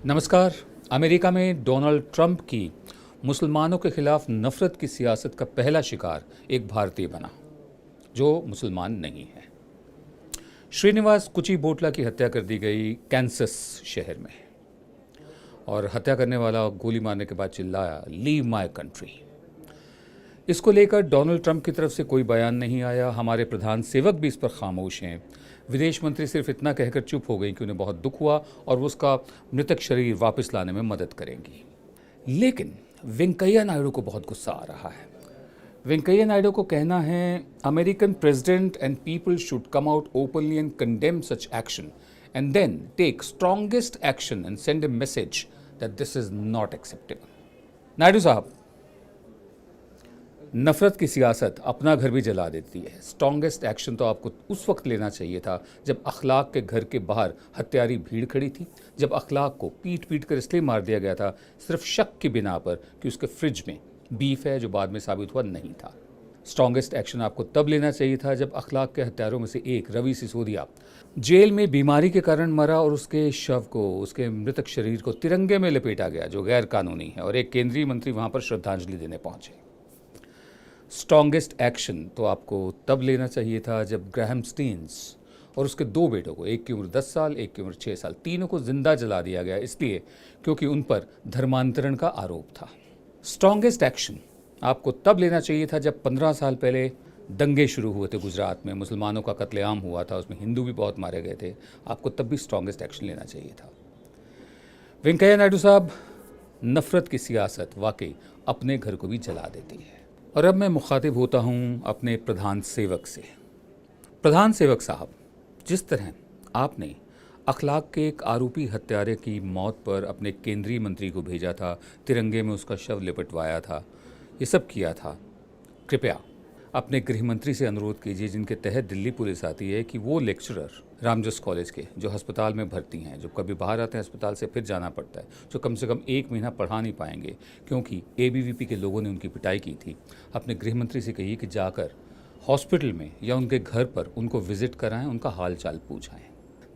नमस्कार। अमेरिका में Donald Trump की मुसलमानों के खिलाफ नफरत की सियासत का पहला शिकार एक भारतीय बना जो मुसलमान नहीं है। श्रीनिवास कुचिबोटला की हत्या कर दी गई कैंसस शहर में, और हत्या करने वाला गोली मारने के बाद चिल्लाया, लीव माय कंट्री। इसको लेकर डोनाल्ड ट्रंप की तरफ से कोई बयान नहीं आया। हमारे प्रधान सेवक भी इस पर खामोश हैं। विदेश मंत्री सिर्फ इतना कहकर चुप हो गई कि उन्हें बहुत दुख हुआ और वो उसका मृतक शरीर वापस लाने में मदद करेंगी। लेकिन वेंकैया नायडू को बहुत गुस्सा आ रहा है। वेंकैया नायडू को कहना है, American president and people should come out openly and condemn such action and then take strongest action and send a message that this is not acceptable. Naidu साहब, नफरत की सियासत अपना घर भी जला देती है। स्ट्रॉन्गेस्ट एक्शन तो आपको उस वक्त लेना चाहिए था जब अखलाक के घर के बाहर हत्यारी भीड़ खड़ी थी, जब अखलाक को पीट पीट कर इसलिए मार दिया गया था सिर्फ शक की बिना पर कि उसके फ्रिज में बीफ है, जो बाद में साबित हुआ नहीं था। स्ट्रॉन्गेस्ट एक्शन आपको तब लेना चाहिए था जब अखलाक के हत्यारों में से एक रवि सिसोदिया जेल में बीमारी के कारण मरा और उसके शव को, उसके मृतक शरीर को तिरंगे में लपेटा गया, जो गैर कानूनी है, और एक केंद्रीय मंत्री वहां पर श्रद्धांजलि देने पहुंचे। स्ट्रॉन्गेस्ट एक्शन तो आपको तब लेना चाहिए था जब ग्राहम स्टीन्स और उसके दो बेटों को, एक की उम्र 10 साल, एक की उम्र 6 साल, तीनों को जिंदा जला दिया गया, इसलिए क्योंकि उन पर धर्मांतरण का आरोप था। स्ट्रॉन्गेस्ट एक्शन आपको तब लेना चाहिए था जब 15 साल पहले दंगे शुरू हुए थे गुजरात में, मुसलमानों का कत्लेआम हुआ था, उसमें हिंदू भी बहुत मारे गए थे। आपको तब भी स्ट्रॉन्गेस्ट एक्शन लेना चाहिए था। वेंकैया नायडू साहब, नफरत की सियासत वाकई अपने घर को भी जला देती है। और अब मैं मुखातिब होता हूँ अपने प्रधान सेवक से। प्रधान सेवक साहब, जिस तरह आपने अखलाक के एक आरोपी हत्यारे की मौत पर अपने केंद्रीय मंत्री को भेजा था, तिरंगे में उसका शव लिपटवाया था, ये सब किया था, कृपया अपने गृह मंत्री से अनुरोध कीजिए, जिनके तहत दिल्ली पुलिस आती है, कि वो लेक्चरर रामजस कॉलेज के जो अस्पताल में भर्ती हैं, जो कभी बाहर आते हैं अस्पताल से फिर जाना पड़ता है, जो कम से कम 1 महीना पढ़ा नहीं पाएंगे क्योंकि एबीवीपी के लोगों ने उनकी पिटाई की थी, अपने गृह मंत्री से कहिए कि जाकर हॉस्पिटल में या उनके घर पर उनको विजिट कराएं, उनका हाल चाल पूछाएं।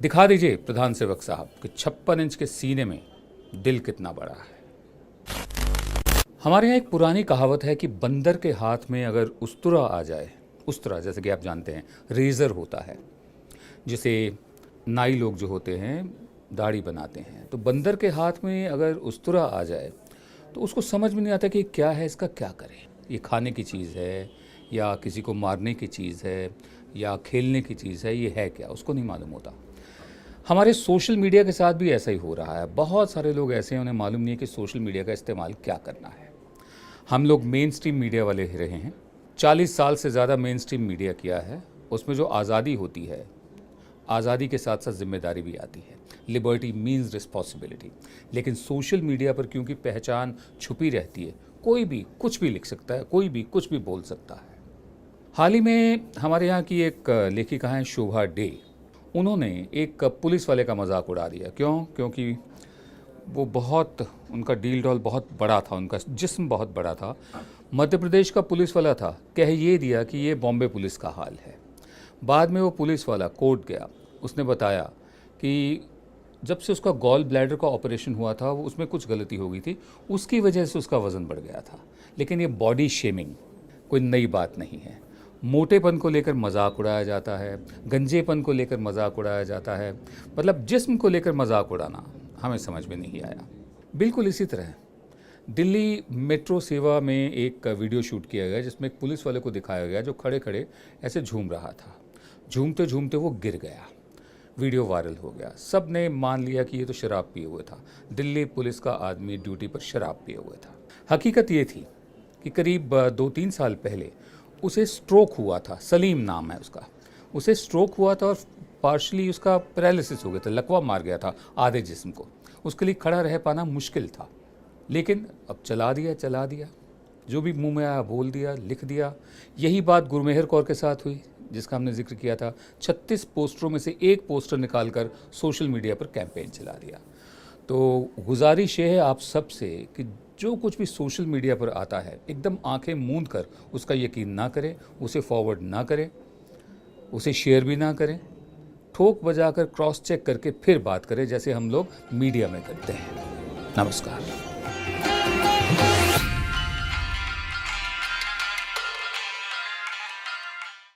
दिखा दीजिए प्रधान सेवक साहब कि 56 इंच के सीने में दिल कितना बड़ा है। हमारे यहाँ एक पुरानी कहावत है कि बंदर के हाथ में अगर उस्तरा आ जाए, उस्तरा जैसे कि आप जानते हैं रेज़र होता है, जिसे नाई लोग जो होते हैं दाढ़ी बनाते हैं, तो बंदर के हाथ में अगर उस्तरा आ जाए तो उसको समझ में नहीं आता कि क्या है, इसका क्या करें। ये खाने की चीज़ है या किसी को मारने की चीज़ है या खेलने की चीज़ है, ये है क्या, उसको नहीं मालूम होता। हमारे सोशल मीडिया के साथ भी ऐसा ही हो रहा है। बहुत सारे लोग ऐसे हैं, उन्हें मालूम नहीं है कि सोशल मीडिया का इस्तेमाल क्या करना है। हम लोग मेन स्ट्रीम मीडिया वाले ही रहे हैं, 40 साल से ज़्यादा मेन स्ट्रीम मीडिया किया है। उसमें जो आज़ादी होती है, आज़ादी के साथ साथ जिम्मेदारी भी आती है। Liberty means responsibility. लेकिन सोशल मीडिया पर क्योंकि पहचान छुपी रहती है, कोई भी कुछ भी लिख सकता है, कोई भी कुछ भी बोल सकता है। हाल ही में हमारे यहाँ की एक लेखिका हैं शोभा डे, उन्होंने एक पुलिस वाले का मजाक उड़ा दिया। क्योंकि वो बहुत, उनका डील डॉल बहुत बड़ा था, उनका जिस्म बहुत बड़ा था, मध्य प्रदेश का पुलिस वाला था, कह ये दिया कि ये बॉम्बे पुलिस का हाल है। बाद में वो पुलिस वाला कोर्ट गया, उसने बताया कि जब से उसका गॉल ब्लैडर का ऑपरेशन हुआ था, वो उसमें कुछ गलती हो गई थी, उसकी वजह से उसका वज़न बढ़ गया था। लेकिन ये बॉडी शेमिंग कोई नई बात नहीं है। मोटेपन को लेकर मजाक उड़ाया जाता है, गंजेपन को लेकर मजाक उड़ाया जाता है, मतलब जिस्म को लेकर मजाक उड़ाना हमें समझ में नहीं आया। बिल्कुल इसी तरह दिल्ली मेट्रो सेवा में एक वीडियो शूट किया गया जिसमें एक पुलिस वाले को दिखाया गया जो खड़े खड़े ऐसे झूम रहा था। झूमते झूमते वो गिर गया, वीडियो वायरल हो गया, सब ने मान लिया कि ये तो शराब पिए हुए था। दिल्ली पुलिस का आदमी ड्यूटी पर शराब पिए हुए था। हकीकत ये थी कि करीब 2-3 साल पहले उसे स्ट्रोक हुआ था, सलीम नाम है उसका। उसे स्ट्रोक हुआ था और पार्शली उसका पैरालिसिस हो गया था, लकवा मार गया था आधे जिस्म को। उसके लिए खड़ा रह पाना मुश्किल था, लेकिन अब चला दिया, जो भी मुंह में आया बोल दिया, लिख दिया। यही बात गुरमेहर कौर के साथ हुई, जिसका हमने जिक्र किया था। 36 पोस्टरों में से एक पोस्टर निकालकर सोशल मीडिया पर कैंपेन चला दिया। तो गुजारिश ये है आप सब से कि जो कुछ भी सोशल मीडिया पर आता है, एकदम आंखें मूंद कर उसका यकीन ना करें, उसे फॉरवर्ड ना करें, उसे शेयर भी ना करें। ठोक बजाकर क्रॉस चेक करके फिर बात करें, जैसे हम लोग मीडिया में करते हैं। नमस्कार।